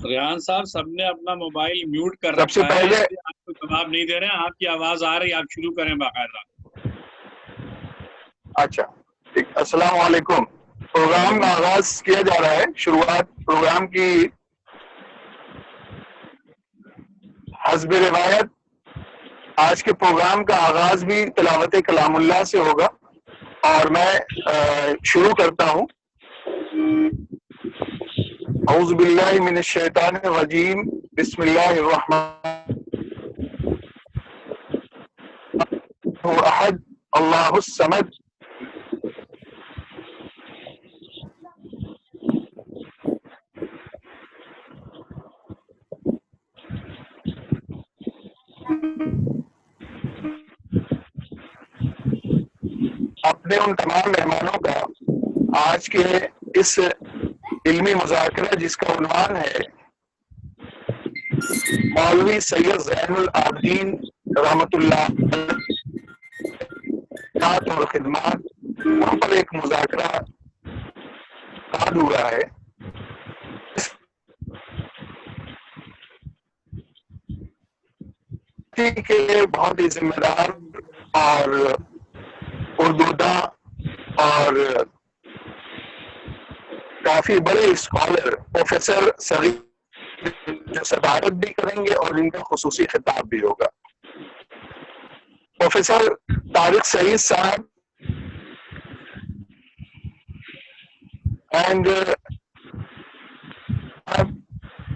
ریحان صاحب سب نے اپنا موبائل میوٹ کر سب سے رکھا ہے، پہلے اس لیے آپ کو جواب نہیں دے رہے ہیں. آپ کی آواز آ رہی ہے، آپ شروع کریں باقاعدہ. اچھا ٹھیک. السلام علیکم. پروگرام کا آغاز کیا جا رہا ہے. شروعات پروگرام کی حسب روایت آج کے پروگرام کا آغاز بھی تلاوت کلام اللہ سے ہوگا، اور میں شروع کرتا ہوں. اعوذ باللہ من الشیطان الرجیم. بسم اللہ الرحمن احد اللہ الصمد. اپنے ان تمام مہمانوں کا آج کے اس علمی مذاکرہ جس کا عنوان ہے مولوی سید زین العابدین رحمۃ اللہ اور خدمات، ان پر ایک مذاکرہ قاد ہوا ہے. کے بہت ہی ذمہ دار اور اردوداں اور کافی بڑے اسکالر پروفیسر صغیر جو صدارت بھی کریں گے اور ان کا خصوصی خطاب بھی ہوگا. پروفیسر طارق سعید صاحب اینڈ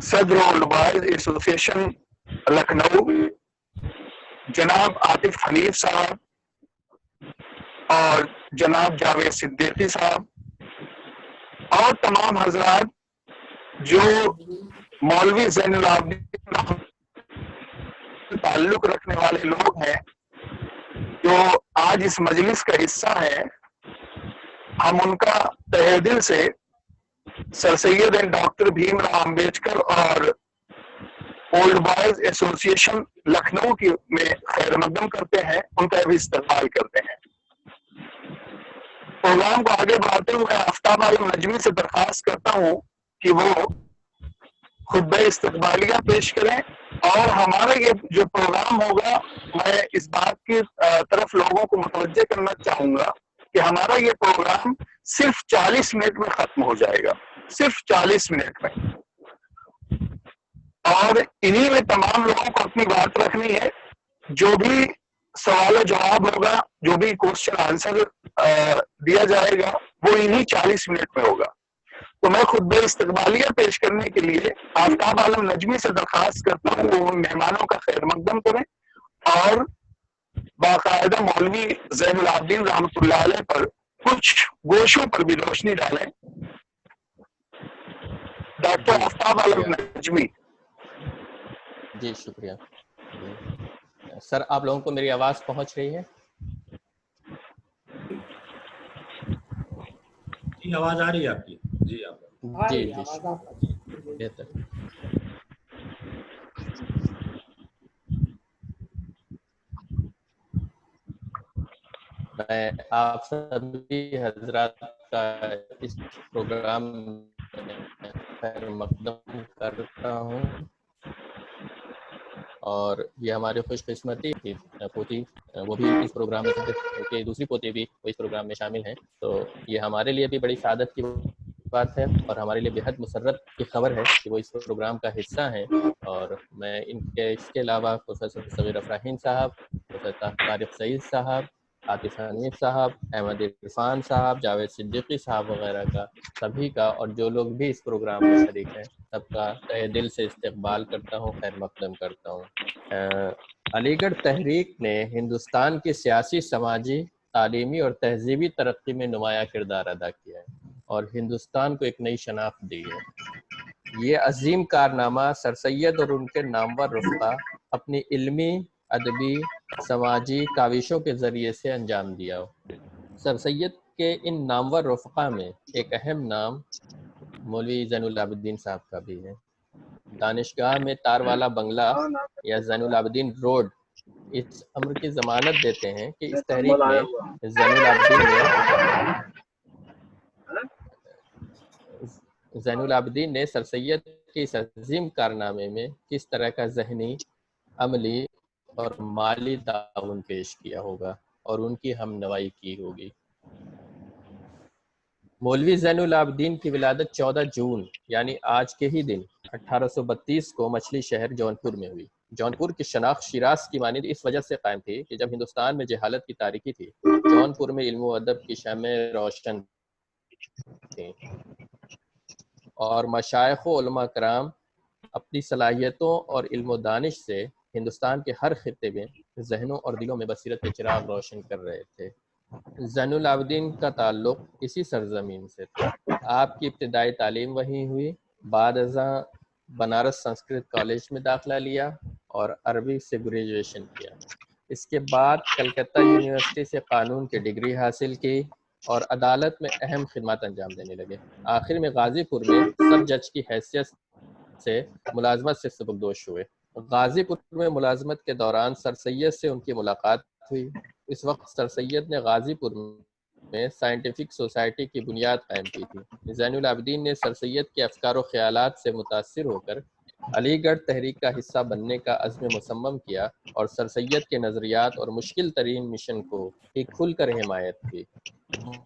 صدر علماء ایسوسیشن لکھنؤ جناب عاطف حنیف صاحب اور جناب جاوید صدیقی صاحب اور تمام حضرات جو مولوی زین العابدین تعلق رکھنے والے لوگ ہیں جو آج اس مجلس کا حصہ ہیں. ہم ان کا تہہ دل سے سر سید اینڈ ڈاکٹر بھیم راؤ امبیڈکر اور اولڈ بوائز ایسوسیشن لکھنؤ کی میں خیر مقدم کرتے ہیں، ان کا بھی استقبال کرتے ہیں. پروگرام کو آگے بڑھاتے ہوئے آفتاب عالم نجمی سے درخواست کرتا ہوں کہ وہ خطبہ استقبالیہ پیش کریں، اور ہمارا یہ جو پروگرام ہوگا میں اس بات کی طرف لوگوں کو متوجہ کرنا چاہوں گا کہ ہمارا یہ پروگرام صرف 40 منٹ میں ختم ہو جائے گا، صرف 40 منٹ میں. اور انہی میں تمام لوگوں کو اپنی بات رکھنی ہے. جو بھی سوال و جواب ہوگا، جو بھی کوشچن آنسر دیا جائے گا وہ انہی 40 منٹ میں ہوگا. تو میں خطبہ استقبالیہ پیش کرنے کے لیے آفتاب عالم نجمی سے درخواست کرتا ہوں وہ مہمانوں کا خیر مقدم کریں اور باقاعدہ مولوی زین العابدین رحمۃ اللہ علیہ پر کچھ گوشوں پر بھی روشنی ڈالیں. ڈاکٹر آفتاب عالم نجمی. جی شکریہ. سر آپ لوگوں کو میری آواز پہنچ رہی ہے؟ جی آواز آ رہی ہے آپ کی. جی آپ جی بہتر. میں آپ سبھی حضرات کا اس پروگرام میں خیر مقدم کرتا ہوں، اور یہ ہماری خوش قسمتی کی پوتی وہ بھی اس پروگرام میں ان کی دوسری پوتی بھی اس پروگرام میں شامل ہیں. تو یہ ہمارے لیے بھی بڑی سعادت کی بات ہے اور ہمارے لیے بےحد مسرت کی خبر ہے کہ وہ اس پروگرام کا حصہ ہیں. اور میں اس کے علاوہ پروفیسر صغیر افراہین صاحب، پروفیسر طارق سعید صاحب، عاطف حنیف صاحب، احمد عرفان صاحب، جاوید صدیقی صاحب وغیرہ کا سبھی کا، اور جو لوگ بھی اس پروگرام میں شریک ہیں سب کا تہ دل سے استقبال کرتا ہوں، خیر مقدم کرتا ہوں. علی گڑھ تحریک نے ہندوستان کی سیاسی، سماجی، تعلیمی اور تہذیبی ترقی میں نمایاں کردار ادا کیا ہے اور ہندوستان کو ایک نئی شناخت دی ہے. یہ عظیم کارنامہ سر سید اور ان کے نامور رفقا اپنی علمی، ادبی، سماجی کاوشوں کے ذریعے سے انجام دیا. سر سید کے ان نامور رفقا میں ایک اہم نام مولوی زین العابدین صاحب کا بھی ہے. دانشگاہ میں تار والا بنگلہ یا زین العابدین روڈ اس امر کی ضمانت دیتے ہیں کہ اس تحریک میں زین العابدین نے سر سید کے اس عظیم کارنامے میں کس طرح کا ذہنی، عملی اور مالی تعاون پیش کیا ہوگا اور ان کی ہم نوائی کی ہوگی۔ مولوی زین العابدین کی ولادت 14 جون یعنی آج کے ہی دن 1832 کو مچھلی شہر جونپور میں ہوئی۔ جونپور کی شناخت شیراز کی مانند اس وجہ سے قائم تھی کہ جب ہندوستان میں جہالت کی تاریکی تھی، جونپور میں علم و ادب کی شمع روشن تھی اور مشائخ و علماء کرام اپنی صلاحیتوں اور علم و دانش سے ہندوستان کے ہر خطے میں ذہنوں اور دلوں میں بصیرت کے چراغ روشن کر رہے تھے۔ زین العابدین کا تعلق اسی سرزمین سے تھا۔ آپ کی ابتدائی تعلیم وہیں ہوئی، بعد ازاں بنارس سنسکرت کالج میں داخلہ لیا اور عربی سے گریجویشن کیا۔ اس کے بعد کلکتہ یونیورسٹی سے قانون کی ڈگری حاصل کی اور عدالت میں اہم خدمات انجام دینے لگے۔ آخر میں غازی پور میں سب جج کی حیثیت سے ملازمت سے سبکدوش ہوئے۔ غازی پور میں ملازمت کے دوران سر سید سے ان کی ملاقات ہوئی۔ اس وقت سر سید نے غازی پور میں سائنٹیفک سوسائٹی کی بنیاد قائم کی تھی۔ زین العابدین نے سر سید کے افکار و خیالات سے متاثر ہو کر علی گڑھ تحریک کا حصہ بننے کا عزم مصمم کیا اور سر سید کے نظریات اور مشکل ترین مشن کو ایک کھل کر حمایت کی۔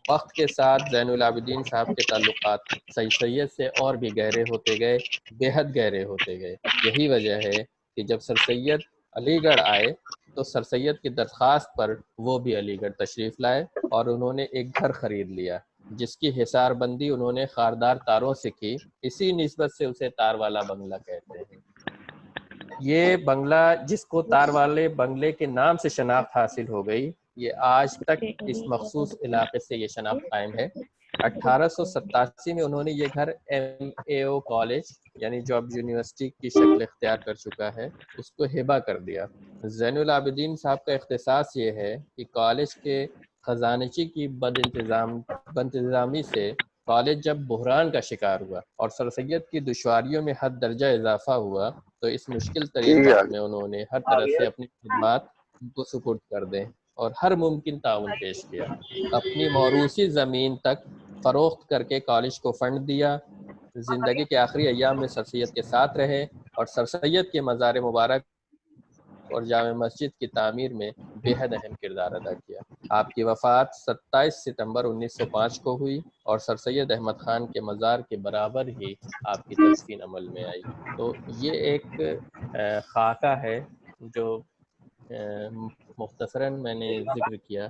وقت کے ساتھ زین العابدین صاحب کے تعلقات سر سید سے اور بھی گہرے ہوتے گئے، بے حد گہرے ہوتے گئے۔ یہی وجہ ہے کہ جب سر سید علی گڑھ آئے تو سر سید کی درخواست پر وہ بھی علی گڑھ تشریف لائے اور انہوں نے ایک گھر خرید لیا جس کی حصار بندی انہوں نے خاردار تاروں سے کی۔ اسی نسبت سے اسے تار والا بنگلہ کہتے ہیں۔ یہ بنگلہ جس کو تار والے بنگلے کے نام سے شناخت حاصل ہو گئی، یہ آج تک اس مخصوص علاقے سے یہ شناخت قائم ہے۔ 1887 میں انہوں نے یہ گھر MAO کالج یعنی جو اب یونیورسٹی کی شکل اختیار کر چکا ہے اس کو ہبہ کر دیا۔ زین العابدین صاحب کا اختصاص یہ ہے کہ کالج کے خزانچی کی بد انتظامی سے کالج جب بحران کا شکار ہوا اور سر سید کی دشواریوں میں حد درجہ اضافہ ہوا تو اس مشکل ترین وقت میں انہوں نے ہر طرح سے اپنی خدمات کو سپرد کر دیں اور ہر ممکن تعاون پیش کیا۔ اپنی موروثی زمین تک فروخت کر کے کالج کو فنڈ دیا۔ زندگی کے آخری ایام میں سر سید کے ساتھ رہے اور سر سید کے مزار مبارک اور جامع مسجد کی تعمیر میں بے حد اہم کردار ادا کیا۔ آپ کی وفات 27 ستمبر 1905 کو ہوئی اور سر سید احمد خان کے مزار کے برابر ہی آپ کی تدفین عمل میں آئی۔ تو یہ ایک خاکہ ہے جو مختصراً میں نے ذکر کیا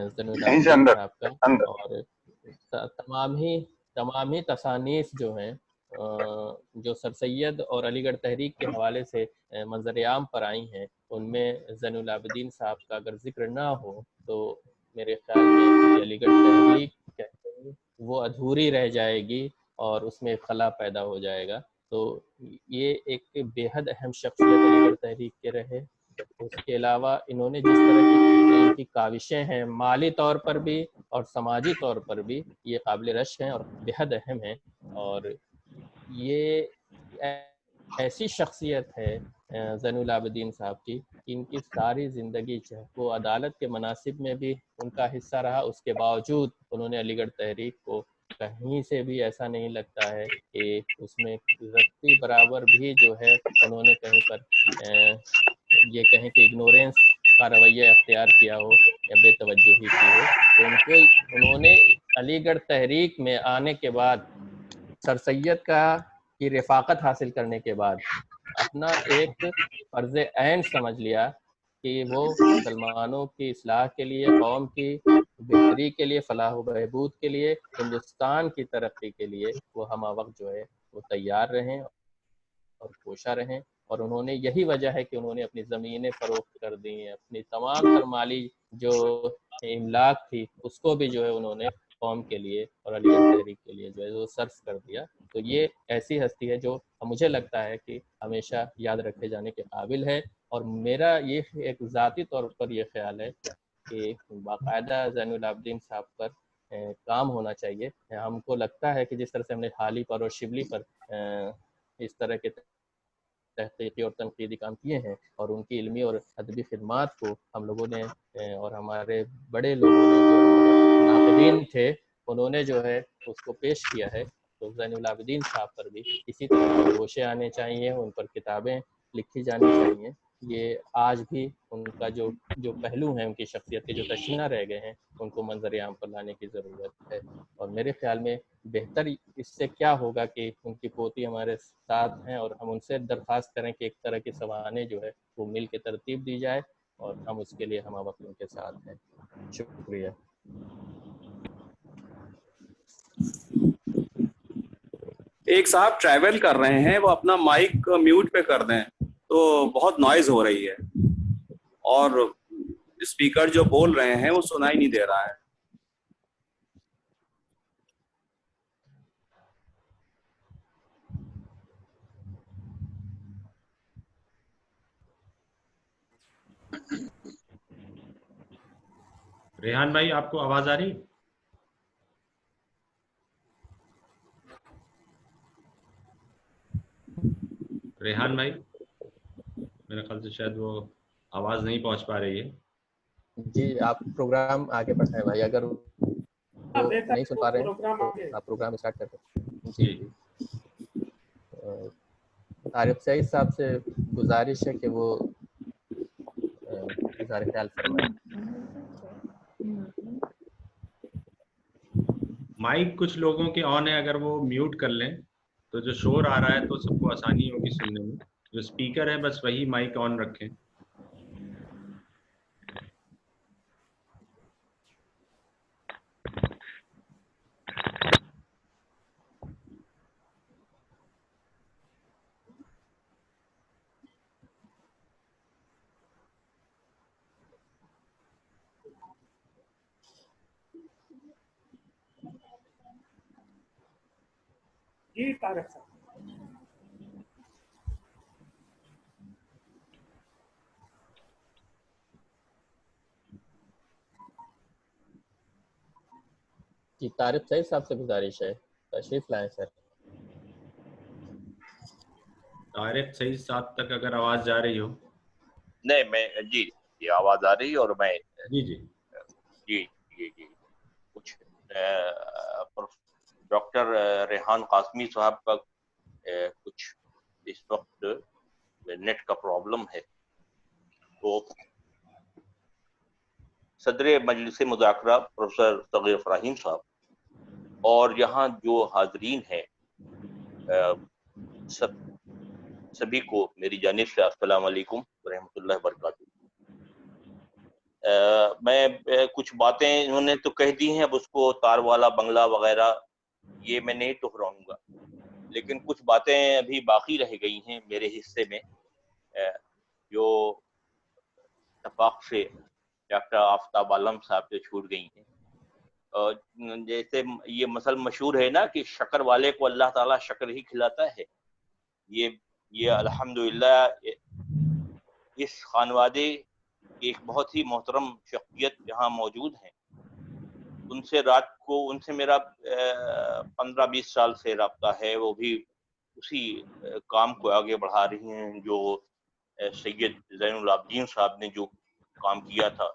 زین العابدین صاحب کا، اور تمام ہی تصانیف جو ہیں جو سر سید اور علی گڑھ تحریک کے حوالے سے منظر عام پر آئی ہیں، ان میں زین العابدین صاحب کا اگر ذکر نہ ہو تو میرے خیال میں علی گڑھ تحریک کہتے ہیں وہ ادھوری رہ جائے گی اور اس میں خلا پیدا ہو جائے گا۔ تو یہ ایک بے حد اہم شخصیت علی گڑھ تحریک کے رہے۔ اس کے علاوہ انہوں نے جس طرح کی ان کی کاوشیں ہیں مالی طور پر بھی اور سماجی طور پر بھی یہ قابل رشک ہیں اور بے حد اہم ہیں، اور یہ ایسی شخصیت ہے زین العابدین صاحب کی کہ ان کی ساری زندگی وہ عدالت کے مناصب میں بھی ان کا حصہ رہا، اس کے باوجود انہوں نے علی گڑھ تحریک کو کہیں سے بھی ایسا نہیں لگتا ہے کہ اس میں ذاتی برابر بھی جو ہے انہوں نے کہیں پر یہ کہیں کہ اگنورینس کا رویہ اختیار کیا ہو یا بے توجہی کی ہو۔ انہوں نے علی گڑھ تحریک میں آنے کے بعد سر سید کی رفاقت حاصل کرنے کے بعد اپنا ایک فرض عین سمجھ لیا کہ وہ مسلمانوں کی اصلاح کے لیے، قوم کی بہتری کے لیے، فلاح و بہبود کے لیے، ہندوستان کی ترقی کے لیے وہ ہمہ وقت جو ہے وہ تیار رہیں اور کوشاں رہیں، اور انہوں نے یہی وجہ ہے کہ انہوں نے اپنی زمینیں فروخت کر دی ہیں، اپنی تمام تر مالی جو املاک تھی اس کو بھی جو ہے انہوں نے قوم کے لیے اور علی گڑھ تحریک کے لیے جو ہے وہ صرف کر دیا۔ تو یہ ایسی ہستی ہے جو مجھے لگتا ہے کہ ہمیشہ یاد رکھے جانے کے قابل ہے، اور میرا یہ ایک ذاتی طور پر یہ خیال ہے کہ باقاعدہ زین العابدین صاحب پر کام ہونا چاہیے۔ ہم کو لگتا ہے کہ جس طرح سے ہم نے حالی پر اور شبلی پر اس طرح کے تحقیقی اور تنقیدی کام کیے ہیں اور ان کی علمی اور ادبی خدمات کو ہم لوگوں نے اور ہمارے بڑے لوگوں نے جو ناقدین تھے انہوں نے جو ہے اس کو پیش کیا ہے، تو زین العابدین صاحب پر بھی اسی طرح گوشے آنے چاہیے، ان پر کتابیں لکھی جانی چاہیے. یہ آج بھی ان کا جو پہلو ہیں ان کی شخصیت کے جو تشنہ رہ گئے ہیں ان کو منظر عام پر لانے کی ضرورت ہے. اور میرے خیال میں بہتر اس سے کیا ہوگا کہ ان کی پوتی ہمارے ساتھ ہیں اور ہم ان سے درخواست کریں کہ ایک طرح کی سوانح جو ہے وہ مل کے ترتیب دی جائے اور ہم اس کے لیے ہم وقت ان کے ساتھ ہیں. شکریہ. ایک صاحب ٹریول کر رہے ہیں، وہ اپنا مائک میوٹ پہ کر دیں تو بہت نوائز ہو رہی ہے اور اسپیکر جو بول رہے ہیں وہ سنائی نہیں دے رہا ہے. ریحان بھائی آپ کو آواز آ رہی؟ ریحان بھائی میرے خیال سے شاید وہ آواز نہیں پہنچ پا رہی ہے. جی آپ پروگرام آگے بڑھائیں بھائی، اگر وہ نہیں سن پا رہے ہیں تو آپ پروگرام اسٹارٹ کر دیں. جی جی عارف سعید صاحب سے گزارش ہے کہ وہ اظہار خیال فرمائیں. مائک کچھ لوگوں کے آن ہے، اگر وہ میوٹ کر لیں تو جو شور آ رہا ہے تو سب کو آسانی ہوگی سننے میں. جو اسپیکر ہے بس وہی مائک آن رکھیں. جی طارق صاحب. جی طارق سعید صاحب سے گزارش ہے تشریف لائیں سر. طارق صحیح صاحب تک اگر آواز جا رہی ہو. نہیں میں جی یہ آواز آ رہی ہے اور میں جی جی جی جی جی کچھ ڈاکٹر ریحان قاسمی صاحب کا کچھ اس وقت نیٹ کا پرابلم ہے، تو صدر مجلس مذاکرہ پروفیسر صغیر افراہیم صاحب اور یہاں جو حاضرین ہیں سبھی کو میری جانب سے السلام علیکم ورحمۃ اللہ وبرکاتہ. میں کچھ باتیں انہوں نے تو کہہ دی ہیں، اب اس کو تار والا بنگلہ وغیرہ یہ میں نہیں دہراؤں گا، لیکن کچھ باتیں ابھی باقی رہ گئی ہیں میرے حصے میں جو اتفاق سے ڈاکٹر آفتاب عالم صاحب سے چھوٹ گئی ہیں. جیسے یہ مثل مشہور ہے نا کہ شکر والے کو اللہ تعالیٰ شکر ہی کھلاتا ہے. یہ الحمدللہ اس خانوادے کی ایک بہت ہی محترم شخصیت یہاں موجود ہیں. ان سے میرا 15-20 سال سے رابطہ ہے، وہ بھی اسی کام کو آگے بڑھا رہی ہیں جو سید زین العابدین صاحب نے جو کام کیا تھا،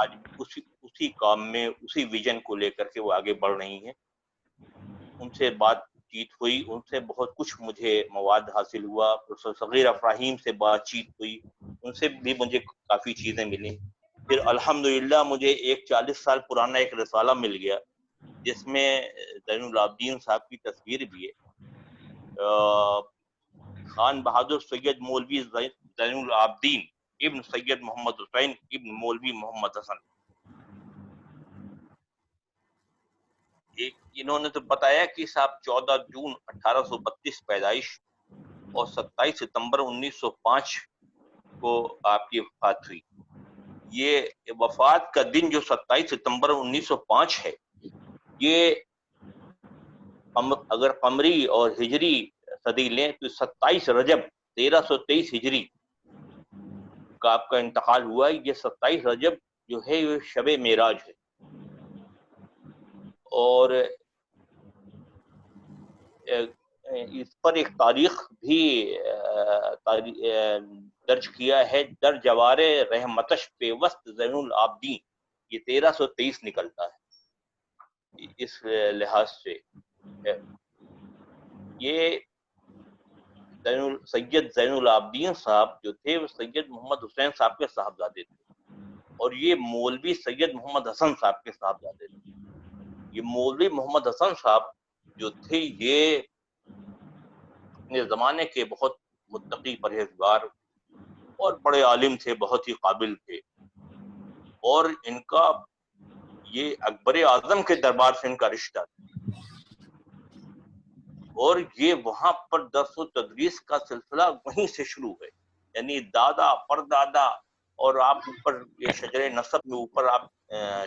آج اسی کام میں اسی ویژن کو لے کر کے وہ آگے بڑھ رہی ہیں. ان سے بات چیت ہوئی، ان سے بہت کچھ مجھے مواد حاصل ہوا. پروفیسر صغیر افراہیم سے بات چیت ہوئی، ان سے بھی مجھے کافی چیزیں ملی. پھر الحمدللہ مجھے ایک 40 سال پرانا ایک رسالہ مل گیا جس میں زین العابدین صاحب کی تصویر بھی ہے. خان بہادر سید مولوی زین العابدین ابن سید محمد حسین ابن مولوی محمد حسن. انہوں نے تو بتایا کہ صاحب 14 جون 1832 پیدائش اور 27 ستمبر 1905 کو آپ کی وفات ہوئی. یہ وفات کا دن جو 27 ستمبر 1905 ہے، یہ اگر قمری اور ہجری صدی لیں تو 27 رجب 1323 ہجری کا آپ کا انتقال ہوا. یہ 27 رجب جو ہے یہ شب معراج ہے، اور اس پر ایک تاریخ بھی درج کیا ہے، در جوار رحمتش پیوست زین العابدین، یہ 1323 نکلتا ہے. اس لحاظ سے یہ سید زین العابدین صاحب جو تھے وہ سید محمد حسین صاحب کے صاحبزادے تھے، اور یہ مولوی سید محمد حسن صاحب کے صاحبزادے تھے۔ یہ مولوی محمد حسن صاحب جو تھے یہ اپنے زمانے کے بہت متقی پرہیزگار اور بڑے عالم تھے، بہت ہی قابل تھے، اور ان کا یہ اکبر اعظم کے دربار سے ان کا رشتہ تھا، اور یہ وہاں پر درس و تدریس کا سلسلہ وہیں سے شروع ہے، یعنی دادا پردادا، اور آپ اوپر یہ شجر نسب میں اوپر آپ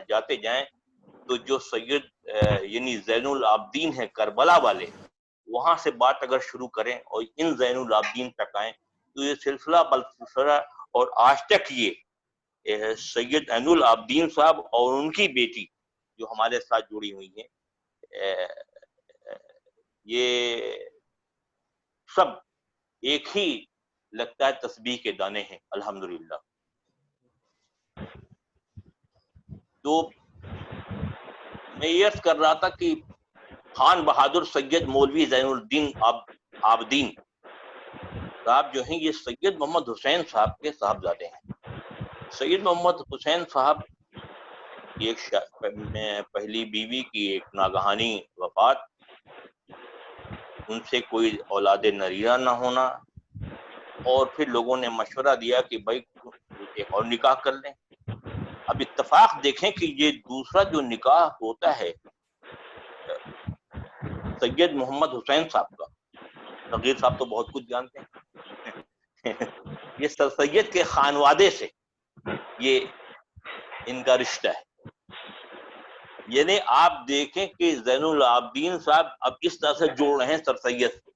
جاتے جائیں تو جو سید یعنی زین العابدین ہیں کربلا والے، وہاں سے بات اگر شروع کریں اور ان زین العابدین تک آئیں تو یہ سلسلہ بلسلسلہ، اور آج تک یہ سید عین العابدین صاحب اور ان کی بیٹی جو ہمارے ساتھ جڑی ہوئی ہیں، یہ سب ایک ہی لگتا ہے تسبیح کے دانے ہیں الحمدللہ۔ تو میں یہ عرض کر رہا تھا کہ خان بہادر سید مولوی زین الدین عابدین صاحب جو ہیں یہ سید محمد حسین صاحب کے صاحبزادے ہیں۔ سید محمد حسین صاحب کی ایک پہلی بیوی کی ایک ناگہانی وفات، ان سے کوئی اولاد نریرہ نہ ہونا، اور پھر لوگوں نے مشورہ دیا کہ بھائی ایک اور نکاح کر لیں۔ اب اتفاق دیکھیں کہ یہ دوسرا جو نکاح ہوتا ہے سید محمد حسین صاحب کا، صغیر صاحب تو بہت کچھ جانتے ہیں، یہ سر سید کے خانوادے سے یہ ان کا رشتہ ہے۔ یعنی آپ دیکھیں کہ زین العابدین صاحب اب اس طرح سے جوڑ رہے ہیں سر سید سے،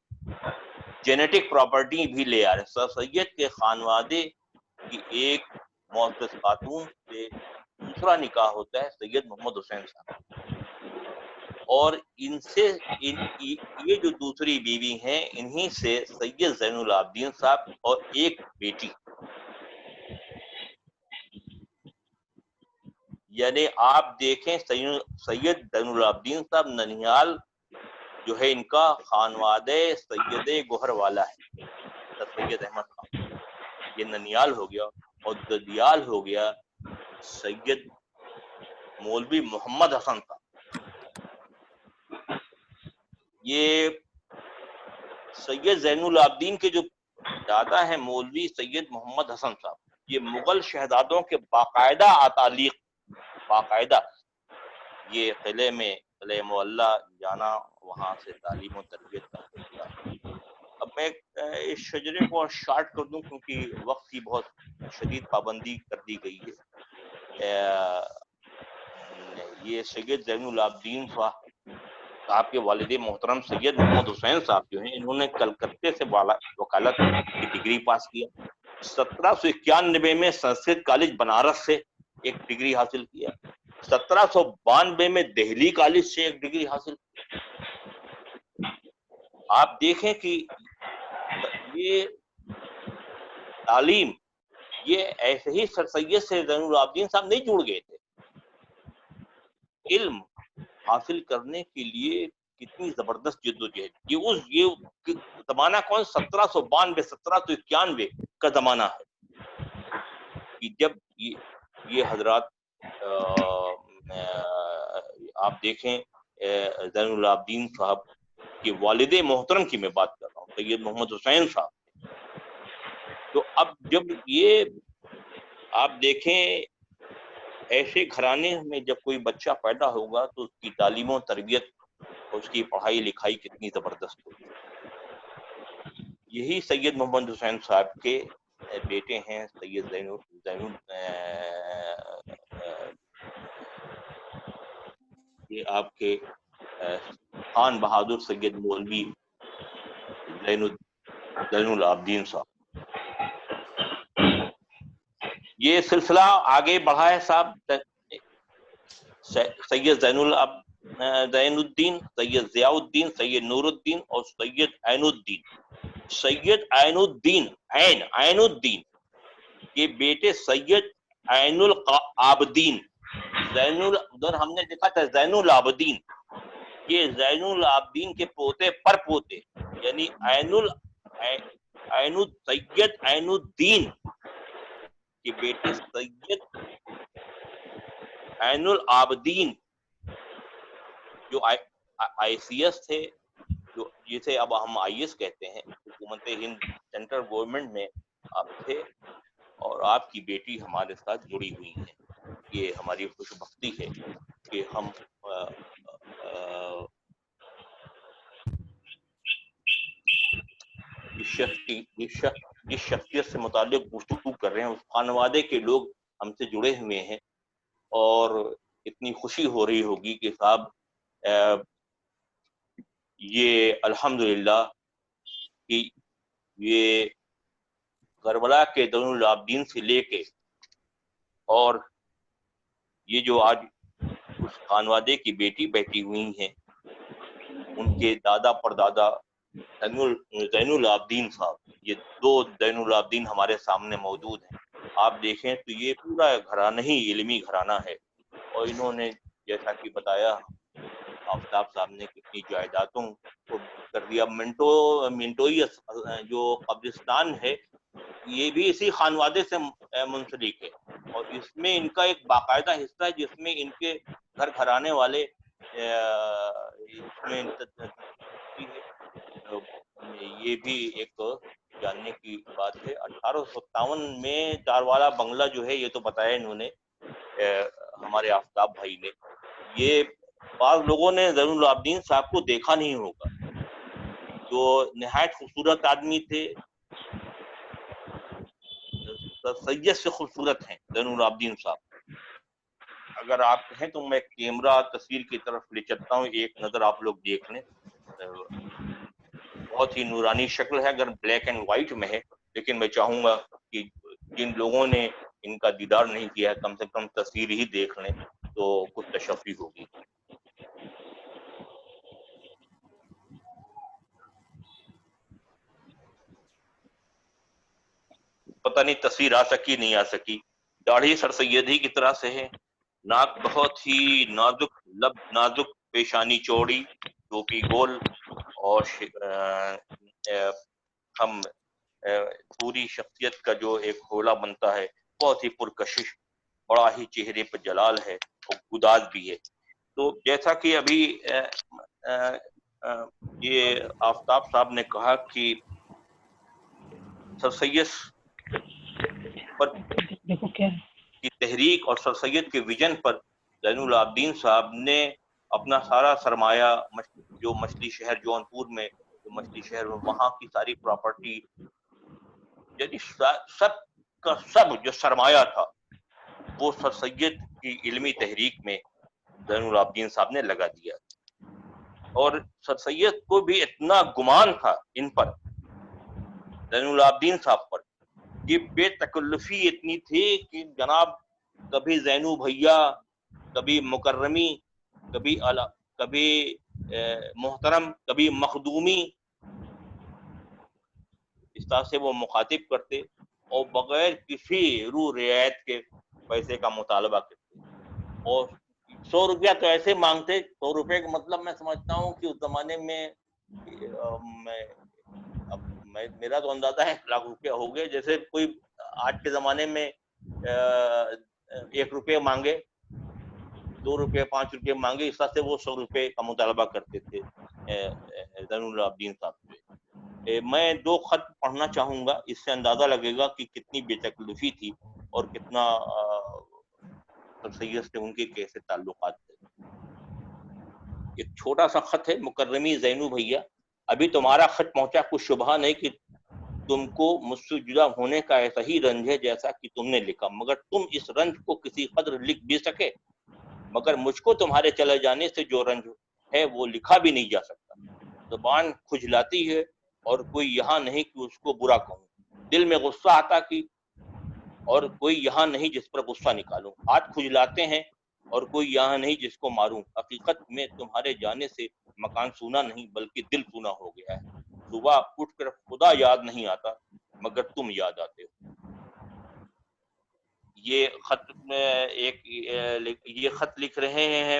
جینیٹک پراپرٹی بھی لے آ رہے ہیں۔ سر سید کے خانوادے کی ایک معزز خاتون سے دوسرا نکاح ہوتا ہے سید محمد حسین صاحب، اور ان سے یہ جو دوسری بیوی ہیں انہی سے سید زین العابدین صاحب اور ایک بیٹی، یعنی آپ دیکھیں سید زین العابدین صاحب ننیال جو ہے ان کا خانوادہ سید گوہر والا ہے، سید احمد خان، یہ ننیال ہو گیا، اور ددیال ہو گیا سید مولوی محمد حسن صاحب۔ یہ سید زین العابدین کے جو دادا ہیں مولوی سید محمد حسن صاحب، یہ مغل شہزادوں کے باقاعدہ اتالیق، باقاعدہ یہ قلعے میں قلعہ معلیٰ جانا، وہاں سے تعلیم و تربیت کا سلسلہ۔ اب میں اس شجرے کو شارٹ کر دوں کیونکہ وقت کی بہت شدید پابندی کر دی گئی ہے۔ یہ سید زین العابدین صاحب کے والد محترم سید محمد حسین صاحب جو ہیں، انہوں نے کلکتے سے وکالت کی ڈگری پاس کیا، 1791 میں سنسکرت کالج بنارس سے ایک ڈگری حاصل کیا، 1792 میں دہلی کالج سے ایک ڈگری حاصل کیا۔ آپ دیکھیں کہ یہ تعلیم یہ ایسے ہی سر سید سے زین العابدین صاحب نہیں جڑ گئے تھے، علم حاصل کرنے کے لیے کتنی زبردست جدوجہد، یہ زمانہ کون 1792 1791 کا زمانہ ہے کہ جب یہ حضرات آپ دیکھیں زین العابدین صاحب کے والد محترم کی میں بات کر رہا ہوں، سید محمد حسین صاحب، تو اب جب یہ آپ دیکھیں ایسے گھرانے میں جب کوئی بچہ پیدا ہوگا تو اس کی تعلیم و تربیت اور اس کی پڑھائی لکھائی کتنی زبردست ہوگی۔ یہی سید محمد حسین صاحب کے بیٹے ہیں سید یہ آپ کے خان بہادر سید مولوی زین العابدین صاحب۔ یہ سلسلہ آگے بڑھا ہے صاحب، سید زین الدین، سید ضیاء الدین، سید نور الدین اور سید عین الدین۔ سید عین الدین عین الدین کے بیٹے سید عین العابدین، ادھر ہم نے دیکھا تھا زین العابدین، یہ زین العابدین کے پوتے پر پوتے یعنی عین سید عین الدین کے بیٹے سید عین العابدین جو آئی سی ایس تھے، جو جسے اب ہم آئی ایس کہتے ہیں، حکومت ہند سینٹرل گورنمنٹ میں آپ تھے، اور آپ کی بیٹی ہمارے ساتھ جڑی ہوئی ہے۔ یہ ہماری خوش بختی ہے کہ ہم جس شخصیت سے متعلق گفتگو کر رہے ہیں اس خانوادے کے لوگ ہم سے جڑے ہوئے ہیں، اور اتنی خوشی ہو رہی ہوگی کہ صاحب یہ الحمدللہ کہ یہ کربلا کے زین العابدین سے لے کے اور یہ جو آج اس خانوادے کی بیٹی بیٹھی ہوئی ہیں، ان کے دادا پردادا زین العابدین صاحب، یہ دو زین العابدین ہمارے سامنے موجود ہیں۔ آپ دیکھیں تو یہ پورا گھرانہ ہی علمی گھرانہ ہے، اور انہوں نے جیسا کہ بتایا آفتاب صاحب نے کتنی جائیدادوں کو کر دیا۔ منٹوئی جو قبرستان ہے یہ بھی اسی خانوادے سے منسلک ہے، اور اس میں ان کا ایک باقاعدہ حصہ ہے جس میں ان کے گھر گھرانے والے اس میں یہ بھی ایک جاننے کی بات ہے۔ 1857 میں چاروالا بنگلہ جو ہے، یہ تو بتایا انہوں نے ہمارے آفتاب بھائی نے، یہ بعض لوگوں نے زین العابدین صاحب کو دیکھا نہیں ہوگا، جو نہایت خوبصورت آدمی تھے، سید سے خوبصورت ہیں زین العابدین صاحب۔ اگر آپ کہیں تو میں کیمرہ تصویر کی طرف لے چلتا ہوں، ایک نظر آپ لوگ دیکھ لیں۔ بہت ہی نورانی شکل ہے، اگر بلیک اینڈ وائٹ میں ہے، لیکن میں چاہوں گا کہ جن لوگوں نے ان کا دیدار نہیں کیا ہے کم سے کم تصویر ہی دیکھ لیں تو کچھ تشفی ہوگی۔ پتہ نہیں تصویر آ سکی نہیں آ سکی۔ داڑھی سر سیدی کی طرح سے ہے، ناک بہت ہی نازک، لب نازک، پیشانی چوڑی، ٹوپی گول، اور ہم پوری شخصیت کا جو ایک حولہ بنتا ہے بہت ہی پرکشش، بڑا ہی چہرے پر جلال ہے اور گداز بھی ہے۔ تو جیسا کہ ابھی یہ آفتاب صاحب نے کہا کہ سر سید پر کی تحریک اور سر سید کے ویژن پر زین العابدین صاحب نے اپنا سارا سرمایہ، جو مچھلی شہر جونپور میں، جو مچھلی شہر میں وہاں کی ساری پراپرٹی، یعنی سب کا سب جو سرمایہ تھا وہ سر سید کی علمی تحریک میں زین العابدین صاحب نے لگا دیا۔ اور سر سید کو بھی اتنا گمان تھا ان پر، زین العابدین صاحب پر، کہ بے تکلفی اتنی تھی کہ جناب کبھی زینو بھیا، کبھی مکرمی، کبھی محترم، کبھی مخدومی، اس طرح سے وہ مخاطب کرتے اور بغیر کسی روح رعایت کے پیسے کا مطالبہ کرتے۔ اور 100 روپیہ تو ایسے مانگتے، 100 روپے کا مطلب میں سمجھتا ہوں کہ اس زمانے میں میرا تو اندازہ ہے 1 لاکھ روپیہ ہو گئے، جیسے کوئی آج کے زمانے میں 1 روپے مانگے، 2 روپے، 5 روپے مانگے، اس طرح سے وہ 100 روپے کا مطالبہ کرتے تھے زین العابدین صاحب سے۔ میں 2 خط پڑھنا چاہوں گا، اس سے اندازہ لگے گا کہ کتنی بے تکلفی تھی اور کتنا سید سے ان کے کیسے تعلقات تھے۔ ایک چھوٹا سا خط ہے، مکرمی زینو بھیا، ابھی تمہارا خط پہنچا، کچھ شبہ نہیں کہ تم کو مجھ سے جدا ہونے کا ایسا ہی رنج ہے جیسا کہ تم نے لکھا، مگر تم اس رنج کو کسی قدر لکھ بھی سکے، مگر مجھ کو تمہارے چلے جانے سے جو رنج ہے وہ لکھا بھی نہیں جا سکتا۔ زبان کھجلاتی ہے اور کوئی یہاں نہیں کہ اس کو برا کہوں، دل میں غصہ آتا کہ اور کوئی یہاں نہیں جس پر غصہ نکالوں، ہاتھ کھجلاتے ہیں اور کوئی یہاں نہیں جس کو ماروں، حقیقت میں تمہارے جانے سے مکان سونا نہیں بلکہ دل سونا ہو گیا ہے، صبح اٹھ کر خدا یاد نہیں آتا مگر تم یاد آتے ہو۔ یہ خط میں یہ خط لکھ رہے ہیں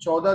14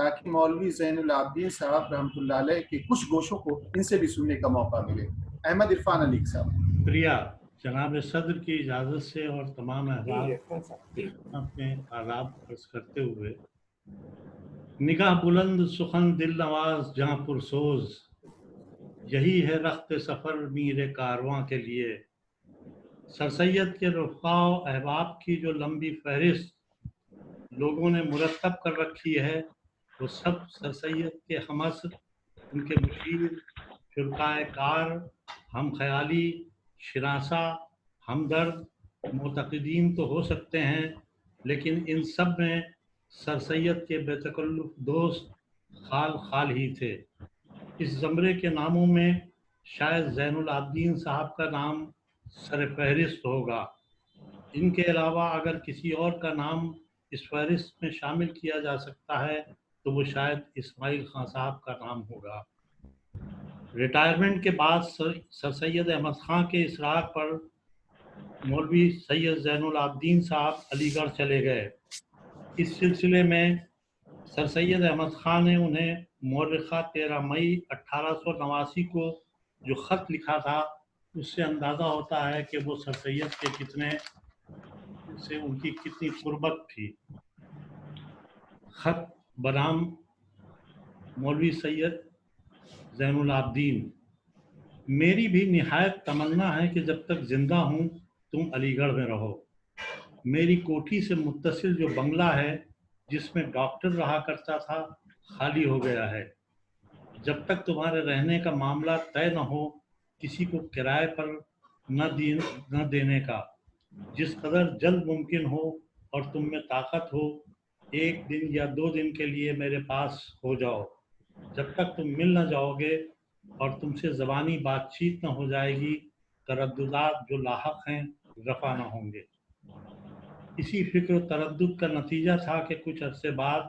تاکہ مولوی زین العابدین صاحب رحمۃ اللہ علیہ کے کچھ گوشوں کو ان سے بھی سننے کا موقع ملے۔ احمد عرفان علی صاحب۔ شکریہ جناب صدر کی اجازت سے اور تمام احباب اپنے آداب عرض کرتے ہوئے، نگاہ بلند سخن دل نواز جہاں پرسوز، یہی ہے رخت سفر میر کارواں کے لیے۔ سر سید کے رفقا و احباب کی جو لمبی فہرست لوگوں نے مرتب کر رکھی ہے، وہ سب سر سید کے ہمعصر، ان کے مشیر، شرکائے کار، ہم خیالی، شناسا، ہمدرد، معتقدین تو ہو سکتے ہیں، لیکن ان سب میں سر سید کے بے تکلف دوست خال خال ہی تھے۔ اس زمرے کے ناموں میں شاید زین العابدین صاحب کا نام سر فہرست ہوگا۔ ان کے علاوہ اگر کسی اور کا نام اس فہرست میں شامل کیا جا سکتا ہے تو وہ شاید اسماعیل خان صاحب کا نام ہوگا۔ ریٹائرمنٹ کے بعد سر سید احمد خان کے اصرار پر مولوی سید زین العابدین صاحب علی گڑھ چلے گئے۔ اس سلسلے میں سر سید احمد خان نے انہیں مورخہ 13 مئی 1889 کو جو خط لکھا تھا، اس سے اندازہ ہوتا ہے کہ وہ سر سید کے ان کی کتنی قربت تھی۔ خط بنام مولوی سید زین العابدین: میری بھی نہایت تمنا ہے کہ جب تک زندہ ہوں تم علی گڑھ میں رہو۔ میری کوٹھی سے متصل جو بنگلہ ہے جس میں ڈاکٹر رہا کرتا تھا، خالی ہو گیا ہے۔ جب تک تمہارے رہنے کا معاملہ طے نہ ہو، کسی کو کرائے پر نہ دینے کا۔ جس قدر جلد ممکن ہو اور تم میں طاقت ہو، 1 دن یا 2 دن کے لیے میرے پاس ہو جاؤ۔ جب تک تم مل نہ جاؤ گے اور تم سے زبانی بات چیت نہ ہو جائے گی، ترددات جو لاحق ہیں رفع نہ ہوں گے۔ اسی فکر و تردد کا نتیجہ تھا کہ کچھ عرصے بعد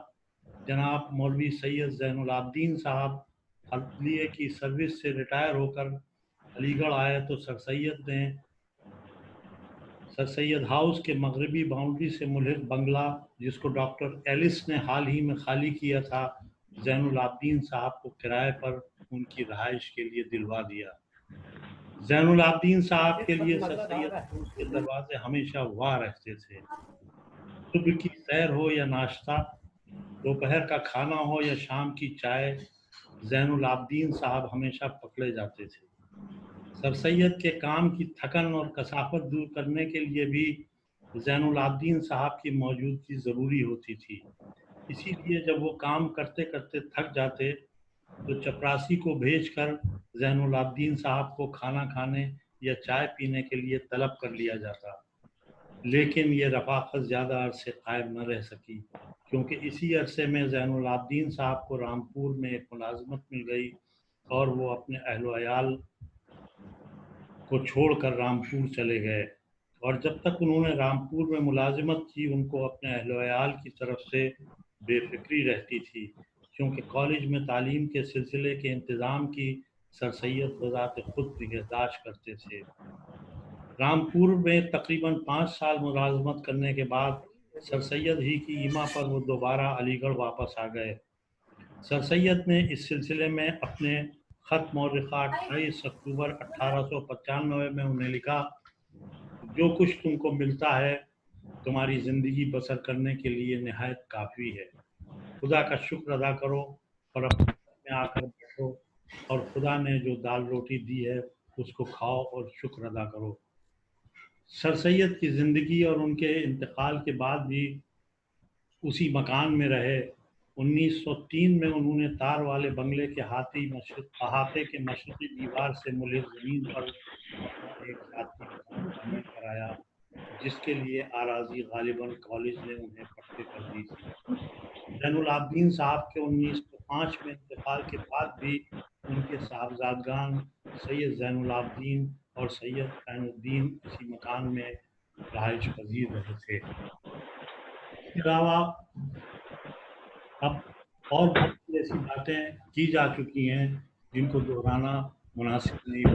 جناب مولوی سید زین العابدین صاحب عدلیے کی سروس سے ریٹائر ہو کر علی گڑھ آئے تو سر سید ہاؤس کے مغربی باؤنڈری سے ملحق بنگلہ، جس کو ڈاکٹر ایلس نے حال ہی میں خالی کیا تھا، زین العابدین صاحب کو کرائے پر ان کی رہائش کے لیے دلوا دیا۔ زین العابدین صاحب کے لیے سر سید ہاؤس کے دروازے ہمیشہ واہ رہتے تھے۔ صبح کی سیر ہو یا ناشتہ، دوپہر کا کھانا ہو یا شام کی چائے، زین العابدین صاحب ہمیشہ پکڑے جاتے تھے۔ سر سید کے کام کی تھکن اور کثافت دور کرنے کے لیے بھی زین العابدین صاحب کی موجودگی ضروری ہوتی تھی۔ اسی لیے جب وہ کام کرتے کرتے تھک جاتے تو چپراسی کو بھیج کر زین العابدین صاحب کو کھانا کھانے یا چائے پینے کے لیے طلب کر لیا جاتا، لیکن یہ رفاقت زیادہ عرصے قائم نہ رہ سکی، کیونکہ اسی عرصے میں زین العابدین صاحب کو رامپور میں ایک ملازمت مل گئی اور وہ اپنے اہل و عیال کو چھوڑ کر رامپور چلے گئے، اور جب تک انہوں نے رامپور میں ملازمت کی ان کو اپنے اہل و عیال کی طرف سے بے فکری رہتی تھی، کیونکہ کالج میں تعلیم کے سلسلے کے انتظام کی سر سید بذات خود نگہداشت کرتے تھے۔ رامپور میں تقریباً 5 سال ملازمت کرنے کے بعد سر سید ہی کی ایما پر وہ دوبارہ علی گڑھ واپس آ گئے۔ سر سید نے اس سلسلے میں اپنے خط مورخہ 28 اکتوبر 1895 میں انہیں لکھا: جو کچھ تم کو ملتا ہے تمہاری زندگی بسر کرنے کے لیے نہایت کافی ہے۔ خدا کا شکر ادا کرو اور اپنے گھر میں آ کر بیٹھو اور خدا نے جو دال روٹی دی ہے اس کو کھاؤ اور شکر ادا کرو۔ سر سید کی زندگی اور ان کے انتقال کے بعد بھی اسی مکان میں رہے۔ 1903 میں انہوں نے تار والے بنگلے کے احاطے کے مشرقی دیوار سے ملحق زمین پر ایک ساتھی مکان تعمیر کرایا، جس کے لیے اراضی غالباً کالج نے انہیں پٹے کر دی تھی۔ زین العابدین صاحب کے 1905 میں انتقال کے بعد بھی ان کے صاحبزادگان سید زین العابدین اور سید عین الدین اسی مکان میں رہائش پذیر رہے تھے۔ اس کے علاوہ اب اور بہت سی ایسی باتیں کی جا چکی ہیں جن کو دہرانا مناسب نہیں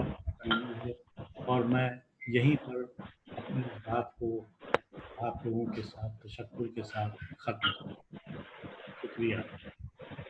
ہے، اور میں یہیں پر اپنی بات کو آپ لوگوں کے ساتھ تشکر کے ساتھ ختم کروں۔ شکریہ۔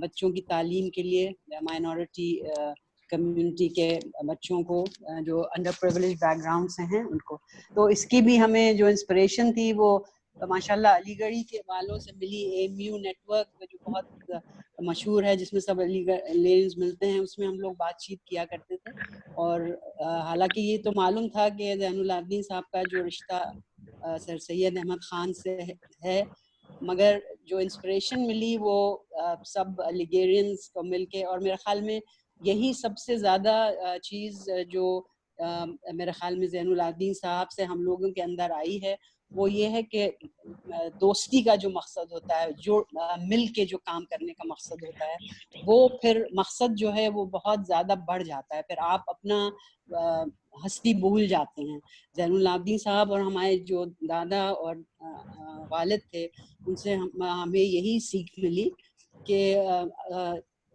بچوں کی تعلیم کے لیے مائنورٹی کمیونٹی کے بچوں کو جو انڈر پریولیج بیک گراؤنڈ سے ہیں ان کو. تو اس کی بھی ہمیں جو انسپریشن تھی وہ ماشاءاللہ علی گڑھی کے والوں سے ملی. AMU نیٹ ورک جو بہت مشہور ہے جس میں سب علی گڑھ ملتے ہیں, اس میں ہم لوگ بات چیت کیا کرتے تھے. اور حالانکہ یہ تو معلوم تھا کہ زین العابدین صاحب کا جو رشتہ سر سید احمد خان سے ہے, مگر جو انسپریشن ملی وہ سب لیگرینز کو مل کے, اور میرے خیال میں یہی سب سے زیادہ چیز جو میرے خیال میں زین العابدین صاحب سے ہم لوگوں کے اندر آئی ہے, وہ یہ ہے کہ دوستی کا جو مقصد ہوتا ہے, جو مل کے جو کام کرنے کا مقصد ہوتا ہے, وہ پھر مقصد جو ہے وہ بہت زیادہ بڑھ جاتا ہے. پھر آپ اپنا ہستی بھول جاتے ہیں. زین العابدین صاحب اور ہمارے جو دادا اور والد تھے, ان سے ہمیں یہی سیکھ ملی کہ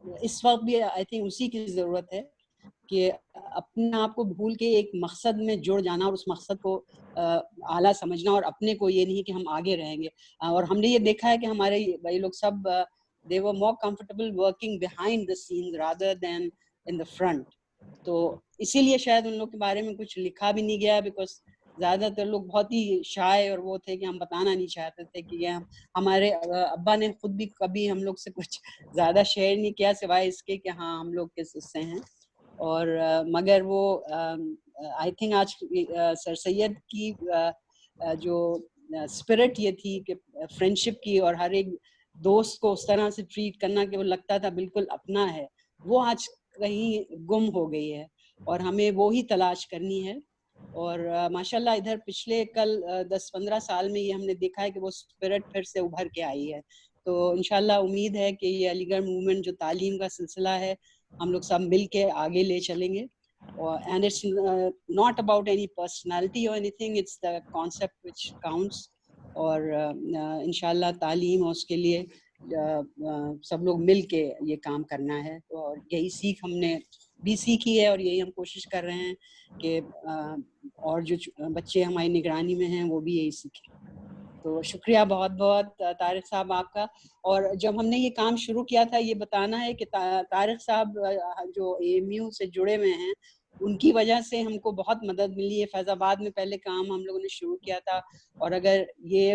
اس وقت بھی آئی تھنک اسی کی ضرورت ہے کہ اپنے آپ کو بھول کے ایک مقصد میں جڑ جانا اور اس مقصد کو اعلیٰ سمجھنا, اور اپنے کو یہ نہیں کہ ہم آگے رہیں گے. اور ہم نے یہ دیکھا ہے کہ ہمارے بھائی لوگ سب they were more comfortable working behind the scenes rather than in the front. تو اسی لیے شاید ان لوگ کے بارے میں کچھ لکھا بھی نہیں گیا, بیکاز زیادہ تر لوگ بہت ہی شائع اور وہ تھے کہ ہم بتانا نہیں چاہتے تھے کہ یہ ہمارے ابا نے خود بھی کبھی ہم لوگ سے کچھ زیادہ شیئر نہیں کیا سوائے اس کے کہ ہاں ہم لوگ کس حصے ہیں. اور مگر وہ آئی تھنک آج سر سید کی جو اسپرٹ یہ تھی کہ فرینڈشپ کی, اور ہر ایک دوست کو اس طرح سے ٹریٹ کرنا کہ وہ لگتا تھا بالکل اپنا ہے, وہ آج کہیں گم ہو گئی ہے اور ہمیں وہی تلاش کرنی ہے. اور ماشاءاللہ ادھر پچھلے کل 10-15 سال میں یہ ہم نے دیکھا ہے کہ وہ اسپرٹ پھر سے ابھر کے آئی ہے. تو انشاءاللہ امید ہے کہ یہ علی گڑھ موومنٹ جو تعلیم کا سلسلہ ہے ہم لوگ سب مل کے آگے لے چلیں گے. And it's not about any personality or anything, it's the concept which counts. اور انشاءاللہ تعلیم اور اس کے لیے سب لوگ مل کے یہ کام کرنا ہے. اور یہی سیکھ ہم نے بھی سیکھی ہے, اور یہی ہم کوشش کر رہے ہیں کہ اور جو بچے ہماری نگرانی میں ہیں وہ بھی یہی سیکھیں. تو شکریہ بہت بہت طارق صاحب آپ کا. اور جب ہم نے یہ کام شروع کیا تھا, یہ بتانا ہے کہ طارق صاحب جو AMU سے جڑے ہوئے ہیں, ان کی وجہ سے ہم کو بہت مدد ملی ہے. فیض آباد میں پہلے کام ہم لوگوں نے شروع کیا تھا, اور اگر یہ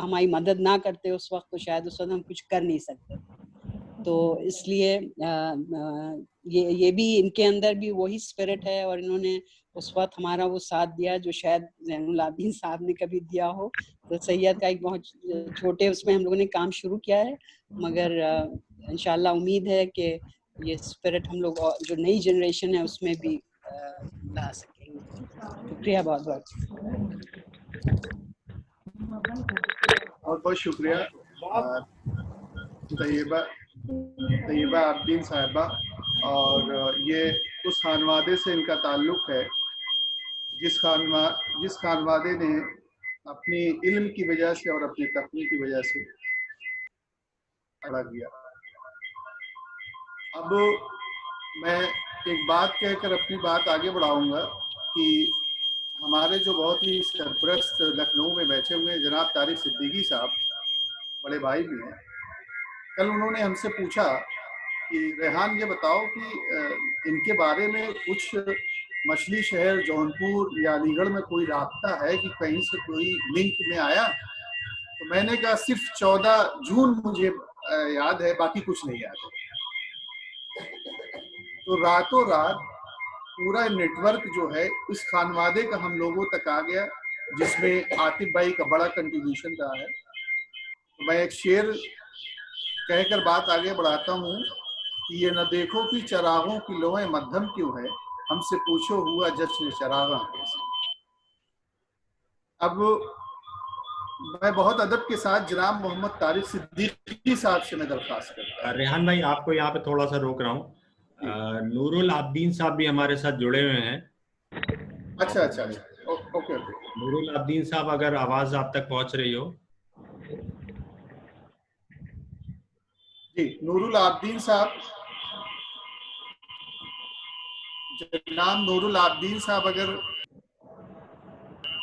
ہماری مدد نہ کرتے اس وقت تو شاید اس وقت ہم کچھ کر نہیں سکتے. تو اس لیے یہ بھی ان کے اندر بھی وہی اسپرٹ ہے, اور انہوں نے اس وقت ہمارا وہ ساتھ دیا جو شاید زین العابدین صاحب نے کبھی دیا ہو. تو سید کا ایک بہت چھوٹے اس میں ہم لوگوں نے کام شروع کیا ہے, مگر انشاءاللہ امید ہے کہ یہ اسپرٹ ہم لوگ جو نئی جنریشن ہے اس میں بھی لا سکیں گے. شکریہ بہت بہت. بہت بہت شکریہ طیبہ عابدین صاحبہ. اور یہ اس خانوادے سے ان کا تعلق ہے جس خانوادے نے اپنی علم کی وجہ سے اور اپنی تقوی کی وجہ سے کھڑا کیا. اب میں ایک بات کہہ کر اپنی بات آگے بڑھاؤں گا کہ ہمارے جو بہت ہی سرپرست لکھنؤ میں بیٹھے ہوئے ہیں جناب طارق صدیقی صاحب, بڑے بھائی بھی ہیں, کل انہوں نے ہم سے پوچھا کہ ریحان یہ بتاؤ کہ ان کے بارے میں کچھ مچھلی شہر جونپور یا علی گڑھ میں کوئی رابطہ ہے کہ کہیں سے کوئی لنک میں آیا؟ تو میں نے کہا صرف 14 جون مجھے یاد ہے, باقی کچھ نہیں یاد ہے. تو راتوں رات پورا نیٹ ورک جو ہے اس خانوادے کا ہم لوگوں تک آ گیا, جس میں عاطف بھائی کا بڑا کنٹریبیوشن رہا ہے. تو میں ایک شعر کہہ کر بات آگے بڑھاتا ہوں کہ یہ نہ دیکھو کہ چراغوں کی لوئیں مدھم کیوں ہے, ہم سے پوچھو ہوا جشن چراغاں کیسے. اب میں بہت ادب کے ساتھ جناب محمد طارق صدیقی صاحب سے میں درخواست کرتا ہوں. ریحان بھائی آپ کو یہاں پہ تھوڑا سا روک رہا ہوں. نور العابدین صاحب بھی ہمارے ساتھ جڑے ہوئے ہیں. اچھا اوکے. نور العابدین صاحب اگر آواز آپ تک پہنچ رہی ہو. جی نور العابدین صاحب, جناب نور العابدین صاحب اگر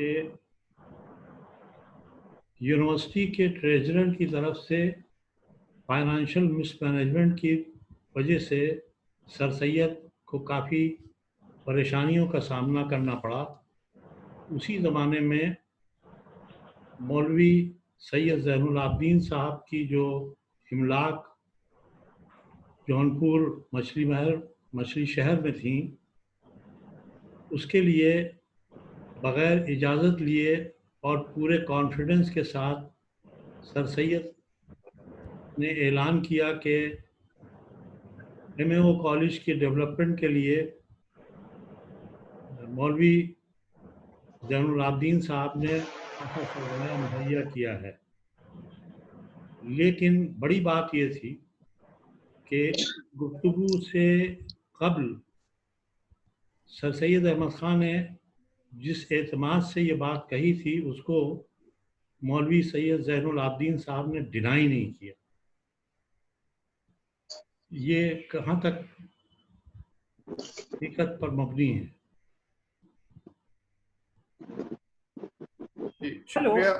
کہ یونیورسٹی کے ٹریجرر کی طرف سے فائنانشیل مس مینجمنٹ کی وجہ سے سر سید کو کافی پریشانیوں کا سامنا کرنا پڑا. اسی زمانے میں مولوی سید زین العابدین صاحب کی جو املاک جونپور مچھلی شہر میں تھیں، اس کے لیے بغیر اجازت لیے اور پورے کانفیڈنس کے ساتھ سر سید نے اعلان کیا کہ MAO کالج کی ڈیولپمنٹ کے لیے مولوی زین العابدین صاحب نے سرمایہ مہیا کیا ہے. لیکن بڑی بات یہ تھی کہ گفتگو سے قبل سر سید احمد خان نے جس اعتماد سے یہ بات کہی تھی اس کو مولوی سید زین العابدین صاحب نے ڈینائی نہیں کیا. یہ کہاں تک حقیقت پر مبنی ہے؟ شکریہ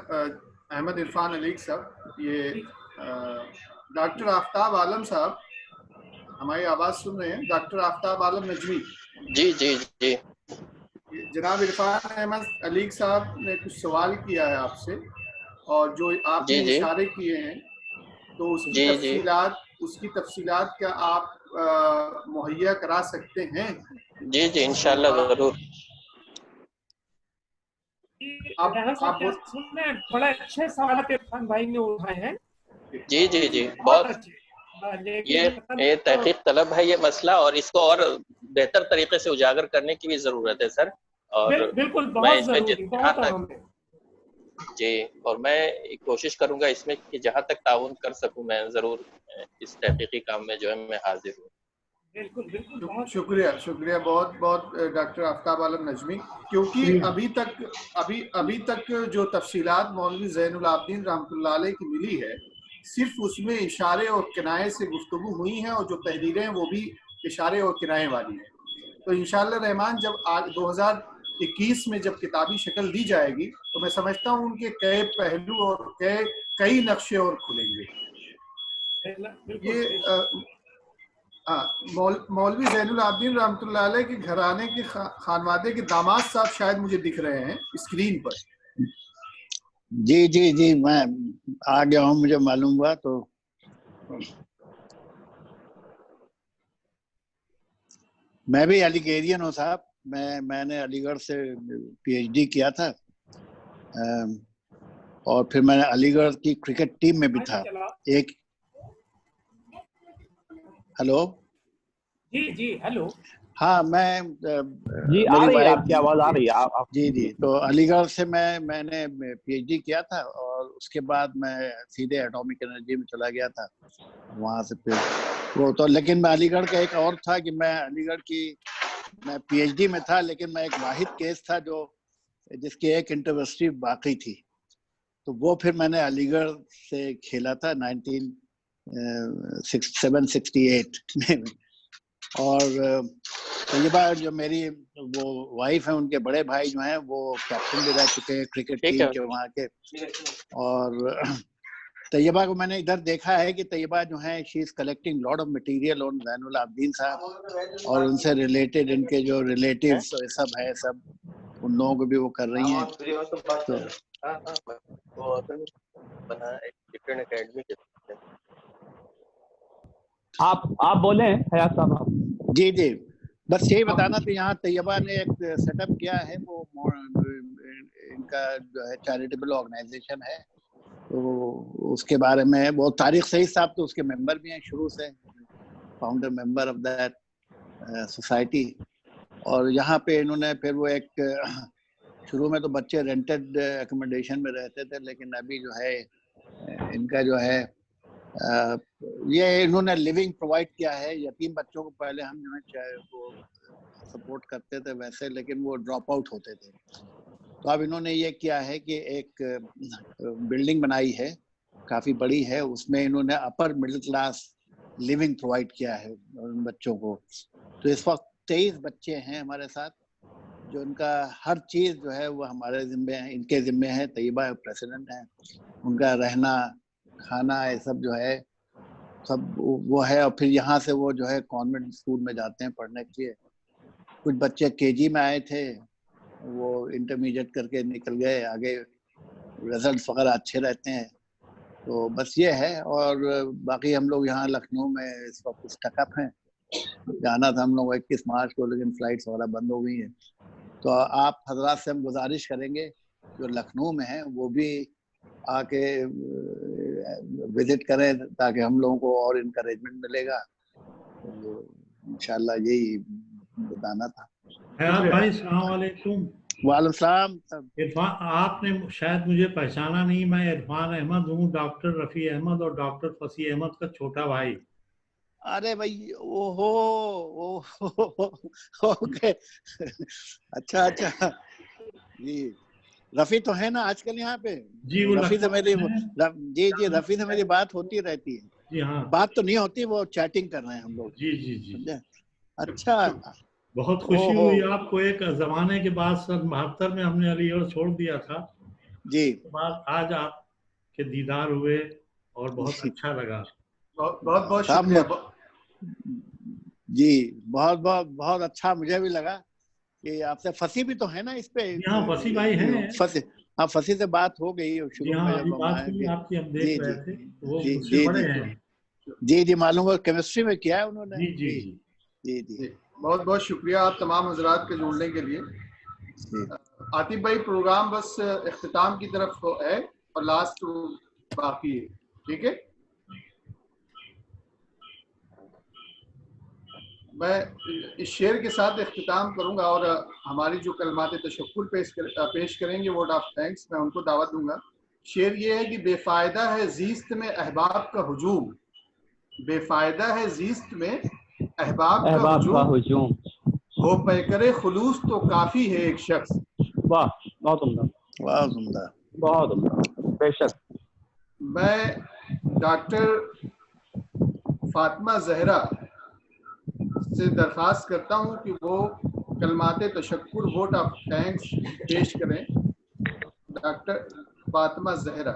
احمد عرفان علی صاحب. یہ ڈاکٹر آفتاب عالم صاحب ہماری آواز سن رہے ہیں؟ ڈاکٹر آفتاب عالم نجمی. جی جی جی. جناب عرفان احمد علی صاحب نے کچھ سوال کیا ہے آپ سے، اور جو آپ نے اشارے کیے ہیں تو اس کی تفصیلات کیا آپ مہیا کرا سکتے ہیں؟ جی جی انشاءاللہ ضرور. بڑے اچھے سوالات عرفان بھائی نے اٹھائے ہیں. جی جی جی بہت یہ تحقیق طلب ہے یہ مسئلہ، اور اس کو اور بہتر طریقے سے اجاگر کرنے کی بھی ضرورت ہے سر. اور بالکل میں اس میں جہاں تک جی اور میں کوشش کروں گا اس میں کہ جہاں تک تعاون کر سکوں میں ضرور اس تحقیقی کام میں جو ہے میں حاضر ہوں. شکریہ بہت بہت ڈاکٹر آفتاب عالم نجمی. کیونکہ ابھی تک جو تفصیلات مولوی زین العابدین رحمۃ اللہ علیہ کی ملی ہے صرف اس میں اشارے اور کنایے سے گفتگو ہوئی ہیں، اور جو تحریریں وہ بھی اشارے اور کنایے والی ہیں. تو انشاءاللہ رحمان جب 2021 میں جب کتابی شکل دی جائے گی تو میں سمجھتا ہوں ان کے کئی پہلو اور کئی نقشے اور کھلیں گے. یہ مولوی زین العابدین رحمۃ اللہ علیہ کے گھرانے کے خانوادے کے داماد صاحب شاید مجھے دکھ رہے ہیں اسکرین پر. جی جی جی میں آ گیا ہوں، مجھے معلوم ہوا. تو میں بھی علی گیرین ہوں صاحب. میں نے علی گڑھ سے PhD کیا تھا، اور پھر میں نے علی گڑھ کی کرکٹ ٹیم میں بھی تھا. ایک ہلو جی جی ہلو ہاں میں جی آ رہی ہے آپ کی آواز آ رہی ہے. جی جی تو علی گڑھ سے میں نے PhD کیا تھا، اور اس کے بعد میں سیدھے ایٹامک انرجی میں چلا گیا تھا. وہاں سے پھر وہ تو لیکن میں علی گڑھ کا ایک اور تھا کہ میں علی گڑھ کی میں PhD میں تھا، لیکن میں ایک واحد کیس تھا جس کی ایک انٹروسٹی باقی تھی. تو وہ پھر میں نے علی گڑھ سے کھیلا تھا 1967-68 اور طیبہ جو میری وہ وائف ہیں، ان کے بڑے بھائی جو ہیں وہ کیپٹن بھی رہ چکے ہیں کرکٹ ٹیم کے وہاں کے. اور طیبہ کو میں نے ادھر دیکھا ہے کہ طیبہ جو ہیں she is collecting lot of material on Zain ul Abidin صاحب، اور ان سے ریلیٹڈ ان کے جو ریلیٹیوز سب ہے سب ان لوگوں کو بھی وہ کر رہی ہیں. آپ بولیں حیات صاحب. جی جی بس یہی بتانا تھا. یہاں طیبہ نے ایک سیٹ اپ کیا ہے، وہ ان کا جو ہے چیریٹیبل آرگنائزیشن ہے. تو اس کے بارے میں وہ طارق سعید صاحب تو اس کے ممبر بھی ہیں شروع سے، founder member of that society. اور یہاں پہ انہوں نے پھر وہ ایک شروع میں تو بچے رینٹڈ ایکوموڈیشن میں رہتے تھے، لیکن ابھی جو ہے ان کا جو ہے یہ انہوں نے لیونگ پرووائڈ کیا ہے. یتیم بچوں کو پہلے ہم جو ہے وہ سپورٹ کرتے تھے ویسے، لیکن وہ ڈراپ آؤٹ ہوتے تھے. تو اب انہوں نے یہ کیا ہے کہ ایک بلڈنگ بنائی ہے کافی بڑی ہے، اس میں انہوں نے upper middle class living provide کیا ہے ان بچوں کو. تو اس وقت 23 بچے ہیں ہمارے ساتھ، جو ان کا ہر چیز جو ہے وہ ہمارے ذمے ہے، ان کے ذمے ہے. طیبہ پریزیڈنٹ ہیں، ان کا رہنا کھانا یہ سب جو ہے سب وہ ہے. اور پھر یہاں سے وہ جو ہے کانوینٹ اسکول میں جاتے ہیں پڑھنے کے لیے. کچھ بچے KG میں آئے تھے، وہ انٹرمیڈیٹ کر کے نکل گئے، آگے رزلٹس وغیرہ اچھے رہتے ہیں. تو بس یہ ہے. اور باقی ہم لوگ یہاں لکھنؤ میں اس وقت اسٹک اپ ہیں. جانا تھا ہم لوگ 21 مارچ کو، لیکن فلائٹس وغیرہ بند ہو گئی ہیں. تو آپ حضرات سے ہم گزارش کریں گے جو لکھنؤ میں ہیں وہ بھی آ کے وزٹ کریں تاکہ ہم لوگوں کو اور انکریجمنٹ ملے گا. انشاءاللہ یہی بتانا تھا. حیات بھائی السلام علیکم. وعلیکم السلام. عرفان، آپ نے شاید مجھے پہچانا نہیں، میں عرفان احمد ہوں، ڈاکٹر رفیع احمد اور ڈاکٹر فصیح احمد کا چھوٹا بھائی. ارے بھائی اوکے، اچھا جی. رفیع تو ہے نا آج کل یہاں پہ؟ جی وہ رفیع سے میری جی رفیع سے میری بات ہوتی رہتی ہے. جی ہاں، بات تو نہیں ہوتی، وہ چیٹنگ کر رہے ہیں ہم لوگ. جی اچھا، بہت خوشی ہوئی آپ کو. ایک زمانے کے بعد 72 میں ہم نے علی گڑھ چھوڑ دیا تھا جی. آج آپ کے دیدار ہوئے اور بہت اچھا لگا. بہت شکریہ. جی بہت اچھا مجھے بھی لگا کہ آپ سے. فصیح بھی تو ہے نا اس پہ؟ ہاں فصیح بھائی ہیں. ہاں فصیح سے بات ہو گئی شروع میں جب ہم آئے. جی معلوم ہو کیمسٹری میں کیا ہے انہوں نے. جی بہت شکریہ آپ تمام حضرات کے جڑنے کے لیے. عاطف بھائی پروگرام بس اختتام کی طرف ہے اور لاسٹ باقی ہے. ٹھیک ہے، میں اس شعر کے ساتھ اختتام کروں گا اور ہماری جو کلمات تشکر پیش کریں گے ووٹ آف تھینکس، میں ان کو دعوت دوں گا. شعر یہ ہے کہ بے فائدہ ہے زیست میں احباب کا ہجوم، بے فائدہ ہے زیست میں احباب کا ہجوم، ہو پیکرے خلوص تو کافی ہے ایک شخص. واہ بہت عمدہ، بہت عمدہ، بہت عمدہ، بے شک. میں ڈاکٹر فاطمہ زہرا سے درخواست کرتا ہوں کہ وہ کلمات تشکر ووٹ آف تھینکس پیش کریں. ڈاکٹر فاطمہ زہرا.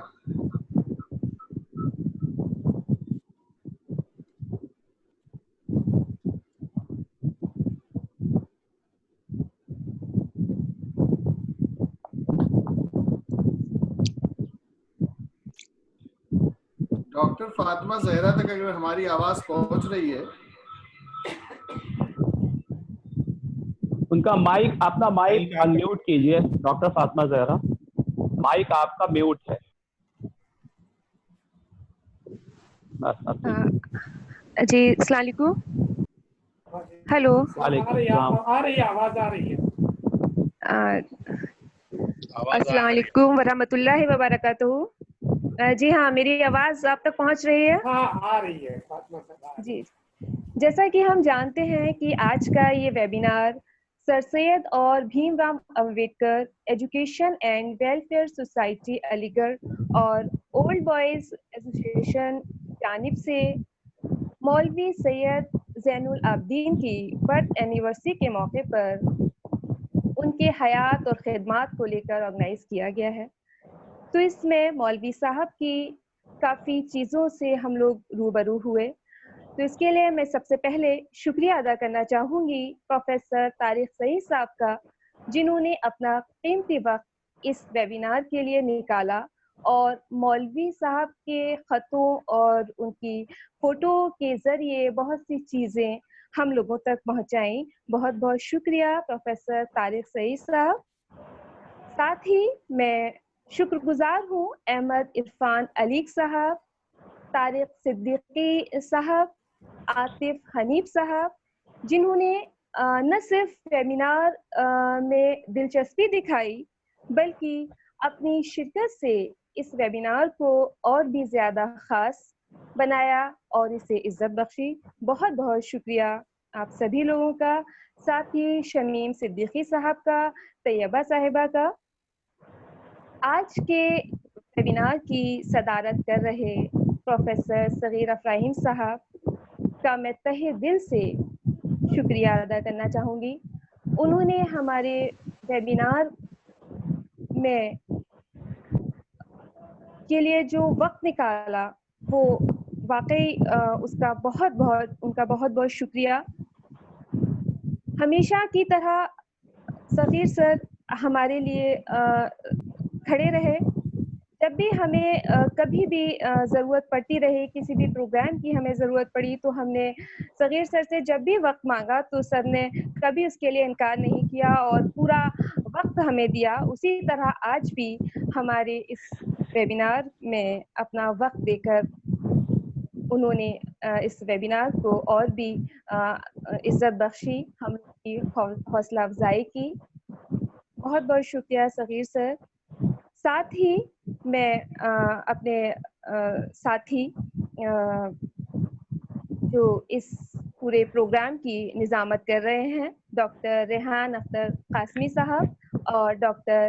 ڈاکٹر فاطمہ زہرا تک اگر ہماری آواز پہنچ رہی ہے، ان کا مائک، اپنا مائک انمیوٹ کیجئے. ڈاکٹر فاطمہ زہرا مائک آپ کا میوٹ ہے. جی السلام علیکم. ہیلو، آ رہی آواز آ رہی ہے. السلام علیکم ورحمۃ اللہ وبرکاتہ. جی ہاں، میری آواز آپ تک پہنچ رہی ہے؟ ہاں آ رہی ہے فاطمہ. جی، جیسا کہ ہم جانتے ہیں کہ آج کا یہ ویبینار سر سید اور Bhim Ram Ambedkar education and welfare society Aligarh اور اولڈ بوائز ایسوسیشن جانب سے مولوی سید زین العابدین کی برتھ اینیورسری کے موقع پر ان کے حیات اور خدمات کو لے کر آرگنائز کیا گیا ہے. تو اس میں مولوی صاحب کی کافی چیزوں سے ہم لوگ روبرو ہوئے. تو اس کے لیے میں سب سے پہلے شکریہ ادا کرنا چاہوں گی پروفیسر طارق سعید صاحب کا، جنہوں نے اپنا قیمتی وقت اس ویبینار کے لیے نکالا اور مولوی صاحب کے خطوں اور ان کی فوٹو کے ذریعے بہت سی چیزیں ہم لوگوں تک پہنچائیں. بہت بہت شکریہ پروفیسر طارق سعید صاحب. ساتھ ہی میں شکر گزار ہوں احمد عرفان علیق صاحب، طارق صدیقی صاحب، عاطف حنیف صاحب، جنہوں نے نہ صرف ویبینار میں دلچسپی دکھائی بلکہ اپنی شرکت سے اس ویبینار کو اور بھی زیادہ خاص بنایا اور اسے عزت بخشی. بہت بہت شکریہ آپ سبھی لوگوں کا. ساتھ ہی شمیم صدیقی صاحب کا، طیبہ صاحبہ کا. آج کے ویبینار کی صدارت کر رہے پروفیسر صغیر افراہیم صاحب کا میں تہہ دل سے شکریہ ادا کرنا چاہوں گی. انہوں نے ہمارے ویبینار میں کے لیے جو وقت نکالا وہ واقعی ان کا بہت بہت شکریہ. ہمیشہ کی طرح سفیر سر ہمارے لیے کھڑے رہے. جب بھی ہمیں کبھی بھی ضرورت پڑتی رہی، کسی بھی پروگرام کی ہمیں ضرورت پڑی تو ہم نے صغیر سر سے جب بھی وقت مانگا تو سر نے کبھی اس کے لیے انکار نہیں کیا اور پورا وقت ہمیں دیا. اسی طرح آج بھی ہمارے اس ویبینار میں اپنا وقت دے کر انہوں نے اس ویبینار کو اور بھی عزت بخشی، ہم کی حوصلہ افزائی کی. بہت بہت شکریہ صغیر سر. ساتھ ہی میں اپنے ساتھی جو اس پورے پروگرام کی نظامت کر رہے ہیں، ڈاکٹر ریحان اختر قاسمی صاحب اور ڈاکٹر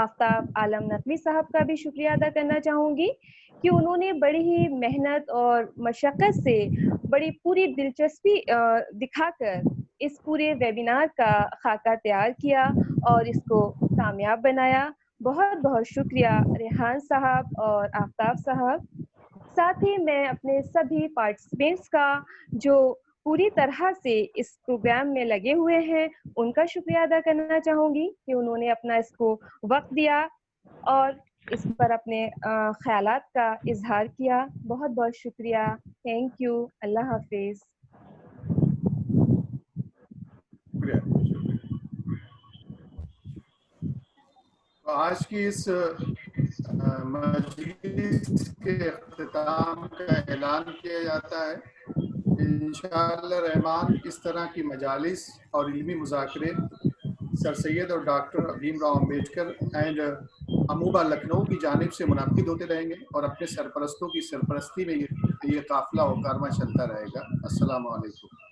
آفتاب عالم نقوی صاحب کا بھی شکریہ ادا کرنا چاہوں گی کہ انہوں نے بڑی ہی محنت اور مشقت سے بڑی پوری دلچسپی دکھا کر اس پورے ویبینار کا خاکہ تیار کیا اور اس کو کامیاب بنایا. بہت بہت شکریہ ریحان صاحب اور آفتاب صاحب. ساتھ ہی میں اپنے سبھی پارٹیسپینٹس کا جو پوری طرح سے اس پروگرام میں لگے ہوئے ہیں ان کا شکریہ ادا کرنا چاہوں گی کہ انہوں نے اپنا اس کو وقت دیا اور اس پر اپنے خیالات کا اظہار کیا. بہت بہت شکریہ. Thank you. اللہ حافظ. آج کی اس مجلس کے اختتام کا اعلان کیا جاتا ہے. انشاءاللہ رحمان اس طرح کی مجالس اور علمی مذاکرے سر سید اور ڈاکٹر بھیم راؤ امبیڈکر اینڈ اموبا لکھنؤ کی جانب سے منعقد ہوتے رہیں گے اور اپنے سرپرستوں کی سرپرستی میں یہ قافلہ و کارواں چلتا رہے گا. السلام علیکم.